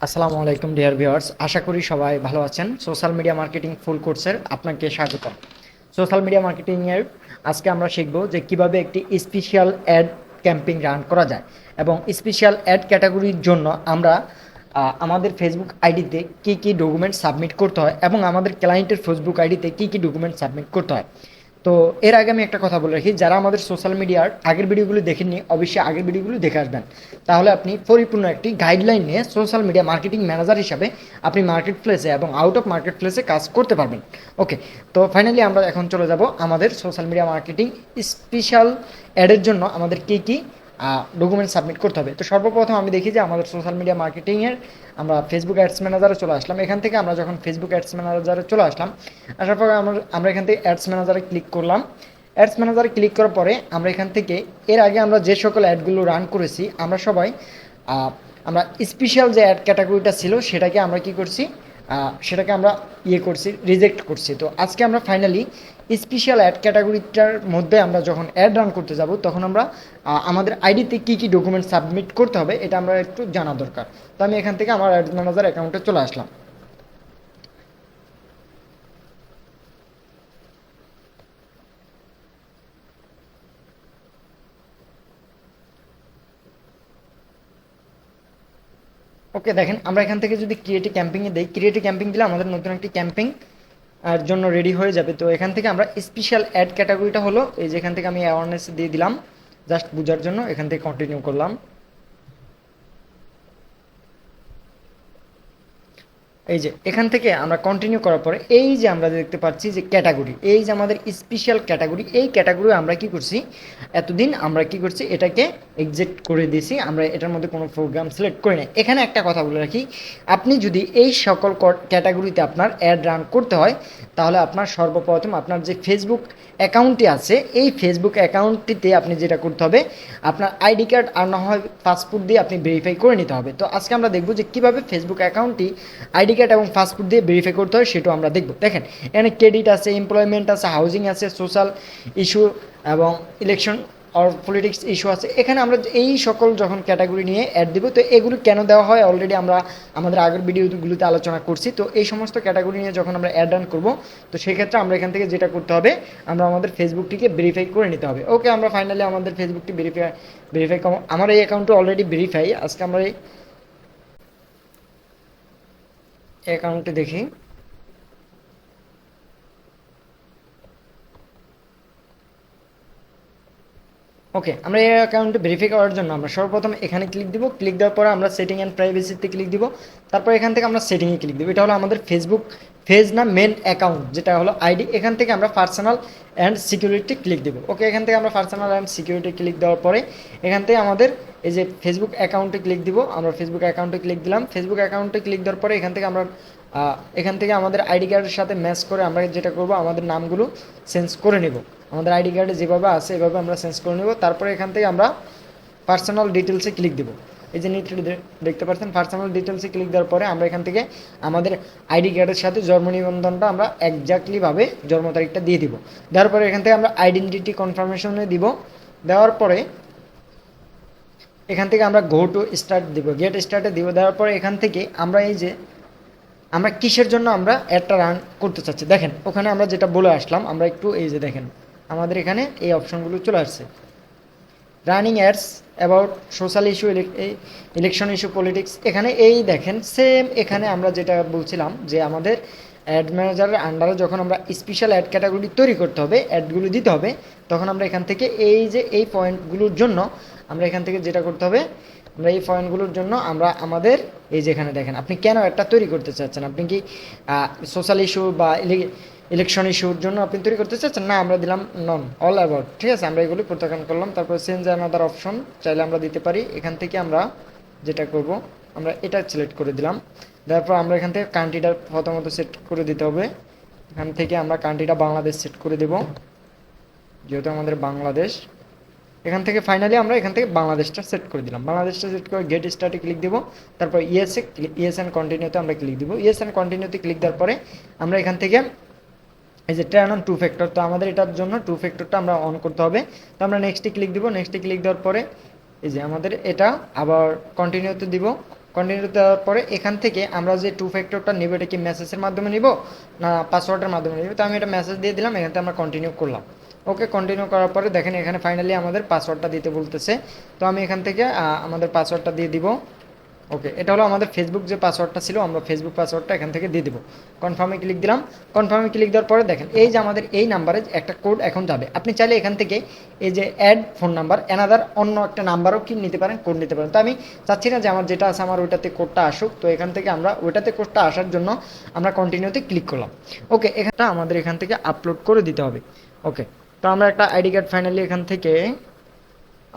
আসসালামু আলাইকুম dear viewers, আশা করি সবাই ভালো আছেন। সোশ্যাল মিডিয়া মার্কেটিং ফুল কোর্সের আপনাকে স্বাগতম। সোশ্যাল মিডিয়া মার্কেটিংয়ের আজকে আমরা শিখব যে কিভাবে একটি স্পেশাল অ্যাড ক্যাম্পেইন রান করা যায় এবং স্পেশাল অ্যাড ক্যাটাগরির জন্য আমরা আমাদের ফেসবুক আইডিতে কী কী ডকুমেন্ট সাবমিট করতে হয় এবং আমাদের ক্লায়েন্টের ফেসবুক আইডিতে কী কী ডকুমেন্ট সাবমিট করতে হয়। তো এর আগে আমি একটা কথা বলে রাখি, যারা আমাদের সোশ্যাল মিডিয়ার আগের ভিডিওগুলো দেখেননি অবশ্যই আগের ভিডিওগুলো দেখে আসবেন, তাহলে আপনি পরিপূর্ণ একটি গাইডলাইন নিয়ে সোশ্যাল মিডিয়া মার্কেটিং ম্যানেজার হিসাবে আপনি মার্কেট প্লেসে এবং আউট অফ মার্কেট প্লেসে কাজ করতে পারবেন। ওকে, তো ফাইনালি আমরা এখন চলে যাব আমাদের সোশ্যাল মিডিয়া মার্কেটিং স্পেশাল অ্যাডের জন্য আমাদের কী কী ডকুমেন্ট সাবমিট করতে হবে। তো সর্বপ্রথম আমি দেখি যে আমাদের সোশ্যাল মিডিয়া মার্কেটিংয়ের আমরা ফেসবুক অ্যাডস ম্যানেজারে চলে আসলাম। এখান থেকে আমরা যখন ফেসবুক অ্যাডস ম্যানেজারে চলে আসলাম, আসার পরে আমরা এখান থেকে অ্যাডস ম্যানেজারে ক্লিক করলাম। অ্যাডস ম্যানেজারে ক্লিক করার পরে আমরা এখান থেকে এর আগে আমরা যে সকল অ্যাডগুলো রান করেছি আমরা সবাই আমরা স্পেশাল যে অ্যাড ক্যাটাগরিটা ছিল সেটাকে আমরা কি করছি, সেটাকে আমরা করছি, রিজেক্ট করছি। তো আজকে আমরা ফাইনালি স্পেশাল অ্যাড ক্যাটাগরিটার মধ্যে আমরা যখন অ্যাড রান করতে যাব তখন আমরা আমাদের আইডিতে কী কী ডকুমেন্ট সাবমিট করতে হবে এটা আমরা একটু জানা দরকার। তো আমি এখান থেকে আমার অ্যাড ম্যানেজার অ্যাকাউন্টে চলে আসলাম। ওকে, দেখেন আমরা এখান থেকে যদি ক্রিয়েটিভ ক্যাম্পিংয়ে দিই, ক্রিয়েটিভ ক্যাম্পিং দিলে আমাদের নতুন একটি ক্যাম্পিং আর জন্য রেডি হয়ে যাবে। তো এখান থেকে আমরা স্পেশাল অ্যাড ক্যাটাগরিটা হলো এই যে এখান থেকে আমি অ্যাওয়ারনেস দিয়ে দিলাম জাস্ট বোঝার জন্য, এখান থেকে কন্টিনিউ করলাম। এই যে এখান থেকে আমরা কন্টিনিউ করার পরে এই যে আমরা দেখতে পাচ্ছি যে ক্যাটাগরি, এই যে আমাদের স্পেশাল ক্যাটাগরি, এই ক্যাটাগরি আমরা কি করছি, এতদিন আমরা কি করছি এটাকে এক্সিট করে দিয়েছি, আমরা এটার মধ্যে কোনো প্রোগ্রাম সিলেক্ট করি না। এখানে একটা কথা বলে রাখি, আপনি যদি এই সকল ক্যাটাগরিতে আপনার অ্যাড রান করতে হয় তাহলে আপনার সর্বপ্রথম আপনার যে ফেসবুক অ্যাকাউন্টটি আছে এই ফেসবুক অ্যাকাউন্টটিতে আপনি যেটা করতে হবে, আপনার আইডি কার্ড আর না হয় পাসপোর্ট দিয়ে আপনি ভেরিফাই করে নিতে হবে। তো আজকে আমরা দেখব যে কীভাবে ফেসবুক অ্যাকাউন্টটি আইডি কার্ড এবং পাসপোর্ট দিয়ে ভেরিফাই করতে হয় সেটাও আমরা দেখব। দেখেন এখানে ক্রেডিট আছে, এমপ্লয়মেন্ট আছে, হাউজিং আছে, সোশ্যাল ইস্যু এবং ইলেকশন আর পলিটিক্স ইস্যু আছে। এখানে আমরা এই সকল যখন ক্যাটাগরি নিয়ে অ্যাড দেবো, তো এগুলো কেন দেওয়া হয় অলরেডি আমরা আমাদের আগের ভিডিওগুলোতে আলোচনা করছি। তো এই সমস্ত ক্যাটাগরি নিয়ে যখন আমরা অ্যাড রান করবো তো সেক্ষেত্রে আমরা এখান থেকে যেটা করতে হবে, আমরা আমাদের ফেসবুকটিকে ভেরিফাই করে নিতে হবে। ওকে, আমরা ফাইনালি আমাদের ফেসবুকটি ভেরিফাই আমার এই অ্যাকাউন্টটি অলরেডি ভেরিফাই। আজকে আমরা এই অ্যাকাউন্টে দেখি। ওকে, আমরা এই অ্যাকাউন্টে ভেরিফাই করার জন্য আমরা সর্বপ্রথম এখানে ক্লিক দিব। ক্লিক দেওয়ার পরে আমরা সেটিং অ্যান্ড প্রাইভেসিতে ক্লিক দিব। তারপর এখান থেকে আমরা সেটিংয়ে ক্লিক দিব। এটা হলো আমাদের ফেসবুক পেজ না মেন অ্যাকাউন্ট যেটা হলো আইডি। এখান থেকে আমরা পার্সোনাল অ্যান্ড সিকিউরিটি ক্লিক দেবো। ওকে, এখান থেকে আমরা পার্সোনাল অ্যান্ড সিকিউরিটি ক্লিক দেওয়ার পরে এখান থেকে আমাদের এই যে ফেসবুক অ্যাকাউন্টে ক্লিক দিব। আমরা ফেসবুক অ্যাকাউন্টে ক্লিক দিলাম। ফেসবুক অ্যাকাউন্টে ক্লিক দেওয়ার পরে এখান থেকে আমাদের আইডি কার্ডের সাথে ম্যাচ করে আমরা যেটা করব, আমাদের নামগুলো চেঞ্জ করে নেব। আমাদের আইডি কার্ডে যেভাবে আছে এভাবে আমরা চেঞ্জ করে নেব। তারপরে এখান থেকে আমরা পার্সোনাল ডিটেলসে ক্লিক দেবো। এই যে নিচে দেখতে পাচ্ছেন পার্সোনাল ডিটেলসে ক্লিক দেওয়ার পরে আমরা এখান থেকে আমাদের আইডি কার্ডের সাথে জন্ম নিবন্ধনটা আমরা একজাক্টলিভাবে জন্ম তারিখটা দিয়ে দিব। দেওয়ার পরে এখান থেকে আমরা আইডেন্টিটি কনফার্মেশনে দিব। দেওয়ার পরে এখান থেকে আমরা গো টু স্টার্ট দিব, গেট স্টার্টে দিব। দেওয়ার পরে এখান থেকে আমরা এই যে আমরা কিসের জন্য আমরা অ্যাডটা রান করতে চাচ্ছি, দেখেন ওখানে আমরা যেটা বলে আসলাম, আমরা একটু এই যে দেখেন আমাদের এখানে এই অপশনগুলো চলে আসছে। Running ads about social issue, election issue, politics. এখানে এই দেখেন সেম এখানে আমরা যেটা বলছিলাম যে আমাদের অ্যাড ম্যানেজারের আন্ডারে যখন আমরা স্পেশাল অ্যাড ক্যাটাগরি তৈরি করতে হবে, অ্যাডগুলো দিতে হবে, তখন আমরা এখান থেকে এই যে এই পয়েন্টগুলোর জন্য আমরা এখান থেকে যেটা করতে হবে, আমরা এই পয়েন্টগুলোর জন্য আমরা আমাদের এই যেখানে দেখেন আপনি কেন একটা তৈরি করতে চাচ্ছেন, আপনি কি সোশ্যাল ইস্যু বা ইলেকশন ইস্যুর জন্য আপনি তৈরি করতে চাচ্ছেন না, আমরা দিলাম নন অল অ্যাবাউট। ঠিক আছে, আমরা এগুলি প্রত্যাখ্যান করলাম। তারপর চেঞ্জ অ্যানাদার অপশন চাইলে আমরা দিতে পারি। এখান থেকে আমরা যেটা করব, আমরা এটা সিলেক্ট করে দিলাম। তারপর আমরা এখান থেকে কান্ট্রিটা প্রথমত সেট করে দিতে হবে। এখান থেকে আমরা কান্ট্রিটা বাংলাদেশ সেট করে দেব, যেহেতু আমাদের বাংলাদেশ। এখান থেকে ফাইনালি আমরা এখান থেকে বাংলাদেশটা সেট করে দিলাম। বাংলাদেশটা সেট করে গেট স্টার্টে ক্লিক দেবো। তারপর ইয়েস অ্যান্ড কন্টিনিউতে আমরা ক্লিক দিব। ইয়েস অ্যান্ড কন্টিনিউতে ক্লিক দেওয়ার পরে আমরা এখান থেকে এই যে টার্ন অন টু ফ্যাক্টর, তো আমাদের এটার জন্য টু ফ্যাক্টরটা আমরা অন করতে হবে। তো আমরা নেক্সটে ক্লিক দিব। নেক্সটে ক্লিক দেওয়ার পরে এই যে আমাদের এটা আবার কন্টিনিউতে দিব। কন্টিনিউ দেওয়ার পরে এখান থেকে আমরা যে টু ফ্যাক্টরটা নেব, এটা কি মেসেজের মাধ্যমে নিব না পাসওয়ার্ডের মাধ্যমে নিব? তো আমি এটা মেসেজ দিয়ে দিলাম, এখান থেকে আমরা কন্টিনিউ করলাম। ওকে, কন্টিনিউ করার পরে দেখেন এখানে ফাইনালি আমাদের পাসওয়ার্ডটা দিতে বলতেছে। তো আমি এখান থেকে আমাদের পাসওয়ার্ডটা দিয়ে দিব। ওকে, এটা হলো আমাদের ফেসবুক যে পাসওয়ার্ডটা ছিল, আমরা ফেসবুক পাসওয়ার্ডটা এখান থেকে দিয়ে দিব। কনফার্মে ক্লিক দিলাম। কনফার্মে ক্লিক দেওয়ার পরে দেখেন এই যে আমাদের এই নাম্বারে একটা কোড এখন যাবে। আপনি চাইলে এখান থেকে এই যে অ্যাড ফোন নাম্বার অ্যানাদার অন্য একটা নাম্বারও কি নিতে পারেন, কোড নিতে পারেন। তো আমি চাচ্ছি না যে আমার যেটা আছে আমার ওইটাতে কোডটা আসুক, তো এখান থেকে আমরা ওইটাতে কোডটা আসার জন্য আমরা কন্টিনিউতে ক্লিক করলাম। ওকে, এখানটা আমাদের এখান থেকে আপলোড করে দিতে হবে। ওকে, তো আমরা একটা আইডি কার্ড ফাইনালি এখান থেকে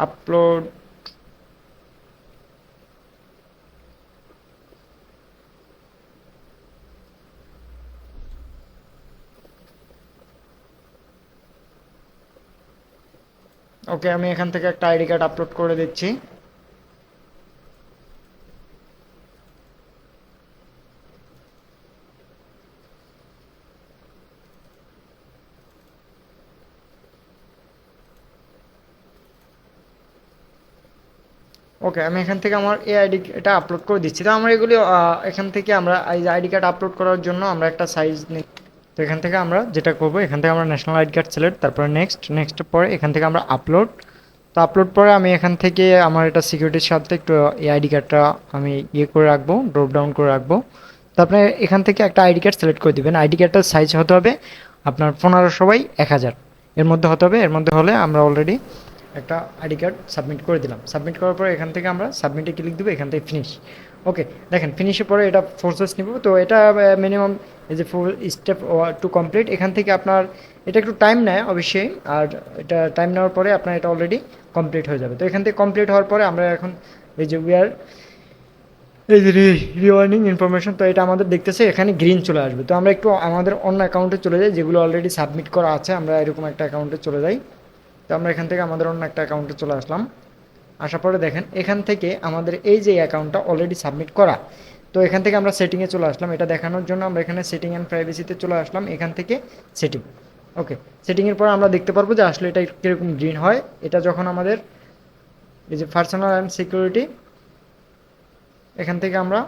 আপলোড। ওকে, আমি এখান থেকে একটা আইডি কার্ড আপলোড করে দিচ্ছি। ওকে, আমি এখান থেকে আমার এই আইডি এটা আপলোড করে দিচ্ছি। তো আমরা এগুলি এখান থেকে আমরা এই আইডি কার্ড আপলোড করার জন্য আমরা একটা সাইজ নিই। তো এখান থেকে আমরা যেটা করবো, এখান থেকে আমরা ন্যাশনাল আইডি কার্ড সিলেক্ট, তারপরে নেক্সট পরে এখান থেকে আমরা আপলোড। তো আপলোড পরে আমি এখান থেকে আমার এটা সিকিউরিটির সাথে একটু এই আইডি কার্ডটা আমি করে রাখবো, ড্রপ ডাউন করে রাখবো। তো আপনি এখান থেকে একটা আইডি কার্ড সিলেক্ট করে দিবেন। আইডি কার্ডটার সাইজ হতে হবে আপনার 1500 x 1000 এর মধ্যে হতে হবে। এর মধ্যে হলে আমরা অলরেডি একটা আইডি কার্ড সাবমিট করে দিলাম। সাবমিট করার পরে এখান থেকে আমরা সাবমিটে ক্লিক দেবো, এখান থেকে ফিনিশ। ওকে, দেখেন ফিনিশের পরে এটা প্রসেস নিব। তো এটা মিনিমাম এই যে 4 স্টেপ টু কমপ্লিট, এখান থেকে আপনার এটা একটু টাইম নেয় অবশ্যই, আর এটা টাইম নেওয়ার পরে আপনার এটা অলরেডি কমপ্লিট হয়ে যাবে। তো এখান থেকে কমপ্লিট হওয়ার পরে আমরা এখন এই যে এই যে রিওয়ার্নিং ইনফরমেশন, তো এটা আমাদের দেখতেছে এখানে গ্রিন চলে আসবে। তো আমরা একটু আমাদের অন্য অ্যাকাউন্টে চলে যাই, যেগুলো অলরেডি সাবমিট করা আছে, আমরা এরকম একটা অ্যাকাউন্টে চলে যাই। তো আমরা এখান থেকে আমাদের অন্য একটা অ্যাকাউন্টে চলে আসলাম। আসার পরে দেখেন এখান থেকে আমাদের এই যে অ্যাকাউন্টটা অলরেডি সাবমিট করা। তো এখান থেকে আমরা সেটিংয়ে চলে আসলাম। এটা দেখানোর জন্য আমরা এখানে সেটিং অ্যান্ড প্রাইভেসিতে চলে আসলাম। এখান থেকে সেটিং। ওকে, সেটিংয়ের পর আমরা দেখতে পারবো যে আসলে এটা কীরকম গ্রিন হয়। এটা যখন আমাদের এই যে পার্সোনাল অ্যান্ড সিকিউরিটি, এখান থেকে আমরা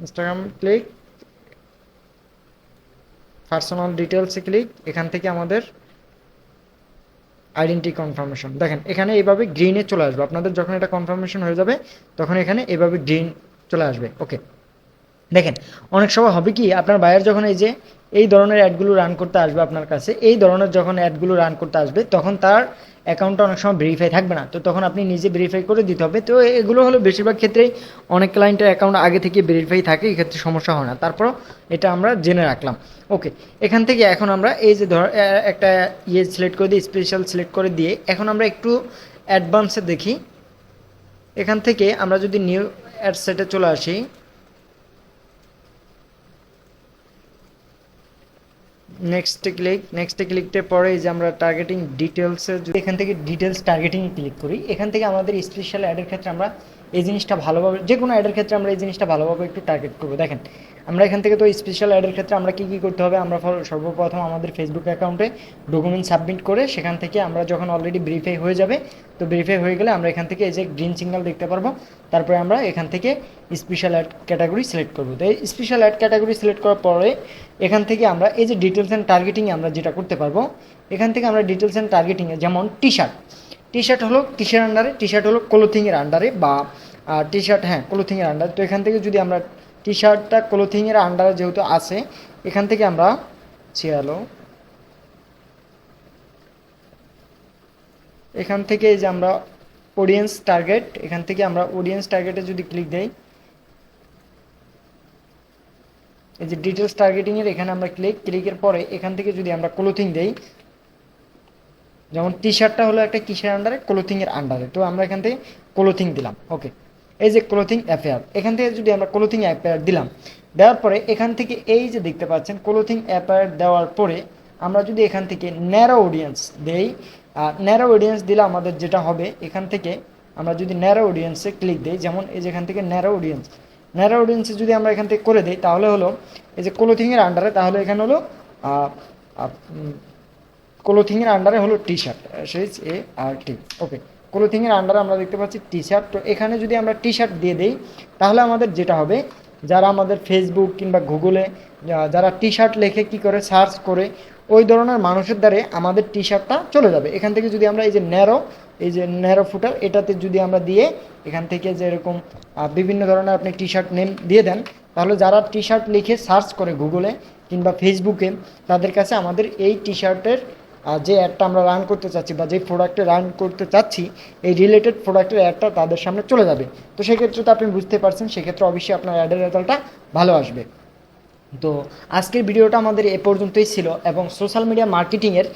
ইনস্টাগ্রাম ক্লিক, পার্সোনাল ডিটেলসে ক্লিক, এখান থেকে আমাদের আইডেন্টি কনফার্মেশন, দেখেন এখানে এইভাবে গ্রিনে চলে আসবে। আপনাদের যখন এটা কনফার্মেশন হয়ে যাবে তখন এখানে এইভাবে গ্রিন চলে আসবে। ওকে, দেখেন অনেক সময় হবে কি, আপনার বায়ার যখন এই যে এই ধরনের অ্যাডগুলো রান করতে আসবে আপনার কাছে, এই ধরনের যখন অ্যাডগুলো রান করতে আসবে তখন তার অ্যাকাউন্টটা অনেক সময় ভেরিফাই থাকবে না। তো তখন আপনি নিজে ভেরিফাই করে দিতে হবে। তো এগুলো হলো বেশিরভাগ ক্ষেত্রেই অনেক ক্লায়েন্টের অ্যাকাউন্ট আগে থেকে ভেরিফাই থাকে, এক্ষেত্রে সমস্যা হয় না। তারপরও এটা আমরা জেনে রাখলাম। ওকে, এখান থেকে এখন আমরা এই যে একটা সিলেক্ট করে দিই, স্পেশাল সিলেক্ট করে দিয়ে এখন আমরা একটু অ্যাডভান্সে দেখি। এখান থেকে আমরা যদি নিউ অ্যাড সেটে চলে আসি, নেক্সটে ক্লিকতে পরে যে আমরা টার্গেটিং ডিটেলসে এখান থেকে ডিটেলস টার্গেটিং ক্লিক করি, এখান থেকে আমাদের স্পেশাল অ্যাডের ক্ষেত্রে আমরা এই জিনিসটা ভালোভাবে, যে কোনো অ্যাডের ক্ষেত্রে আমরা এই জিনিসটা ভালোভাবে একটু টার্গেট করবো। দেখেন আমরা এখান থেকে তো স্পেশাল অ্যাডের ক্ষেত্রে আমরা কী করতে হবে, আমরা সর্বপ্রথম আমাদের ফেসবুক অ্যাকাউন্টে ডকুমেন্ট সাবমিট করে সেখান থেকে আমরা যখন অলরেডি ভেরিফাই হয়ে যাবে, তো ভেরিফাই হয়ে গেলে আমরা এখান থেকে এই যে গ্রিন সিগন্যাল দেখতে পারবো। তারপরে আমরা এখান থেকে স্পেশাল অ্যাড ক্যাটাগরি সিলেক্ট করবো। তো এই স্পেশাল অ্যাড ক্যাটাগরি সিলেক্ট করার পরে এখান থেকে আমরা এই যে ডিটেলস অ্যান্ড টার্গেটিংয়ে আমরা যেটা করতে পারবো, এখান থেকে আমরা ডিটেলস অ্যান্ড টার্গেটিংয়ে যেমন টি শার্ট হলো কিসের আন্ডারে, টি শার্ট হলো ক্লোথিংয়ের আন্ডারে, বা টি শার্ট, হ্যাঁ ক্লোথিংয়ের আন্ডারে। তো এখান থেকে যদি আমরা টি শার্টটা ক্লোথিংয়ের আন্ডারে যেহেতু আছে, এখান থেকে আমরা এখান থেকে যে আমরা অডিয়েন্স টার্গেট, এখান থেকে আমরা অডিয়েন্স টার্গেটে যদি ক্লিক দেই, এই যে ডিটেলস টার্গেটিংয়ের এখানে আমরা ক্লিকের পরে এখান থেকে যদি আমরা ক্লোথিং দেই, যেমন টি শার্টটা হলো একটা কিসের আন্ডারে, ক্লোথিংয়ের আন্ডারে। তো আমরা এখান থেকে ক্লোথিং দিলাম। ওকে, এই যে ক্লোথিং অ্যাফেয়ার, এখান থেকে যদি আমরা ক্লোথিং অ্যাফেয়ার দিলাম, দেওয়ার পরে এখান থেকে এই যে দেখতে পাচ্ছেন ক্লোথিং অ্যাফেয়ার দেওয়ার পরে আমরা যদি এখান থেকে ন্যারো অডিয়েন্স দেই, ন্যারো অডিয়েন্স দিলে আমাদের যেটা হবে, এখান থেকে আমরা যদি ন্যারো অডিয়েন্সে ক্লিক দিই, যেমন এই যে এখান থেকে ন্যারো অডিয়েন্সে যদি আমরা এখান থেকে করে দিই, তাহলে হলো এই যে ক্লোথিংয়ের আন্ডারে, তাহলে এখানে হলো ক্লোথিংয়ের আন্ডারে হলো টি শার্ট, SHART। ওকে, ক্লোথিংয়ের আন্ডারে আমরা দেখতে পাচ্ছি টি শার্ট। তো এখানে যদি আমরা টি শার্ট দিয়ে দিই তাহলে আমাদের যেটা হবে, যারা আমাদের ফেসবুক কিংবা গুগলে যারা টি শার্ট লেখে কী করে সার্চ করে, ওই ধরনের মানুষের দ্বারে আমাদের টি শার্টটা চলে যাবে। এখান থেকে যদি আমরা এই যে ন্যারো ফুটার এটাতে যদি আমরা দিয়ে এখান থেকে যে এরকম বিভিন্ন ধরনের আপনি টি শার্ট নেম দিয়ে দেন, তাহলে যারা টি শার্ট লিখে সার্চ করে গুগলে কিংবা ফেসবুকে, তাদের কাছে আমাদের এই টি শার্টের যে অ্যাডটা আমরা রান করতে চাচ্ছি বা যে প্রোডাক্টে রান করতে চাচ্ছি, এই রিলেটেড প্রোডাক্টের অ্যাডটা তাদের সামনে চলে যাবে। তো সেক্ষেত্রে তো আপনি বুঝতে পারছেন, সেক্ষেত্রে অবশ্যই আপনার অ্যাডের রেজাল্টটা ভালো আসবে। তো আজকের ভিডিওটা আমাদের এ পর্যন্তই ছিল এবং সোশ্যাল মিডিয়া মার্কেটিংয়ের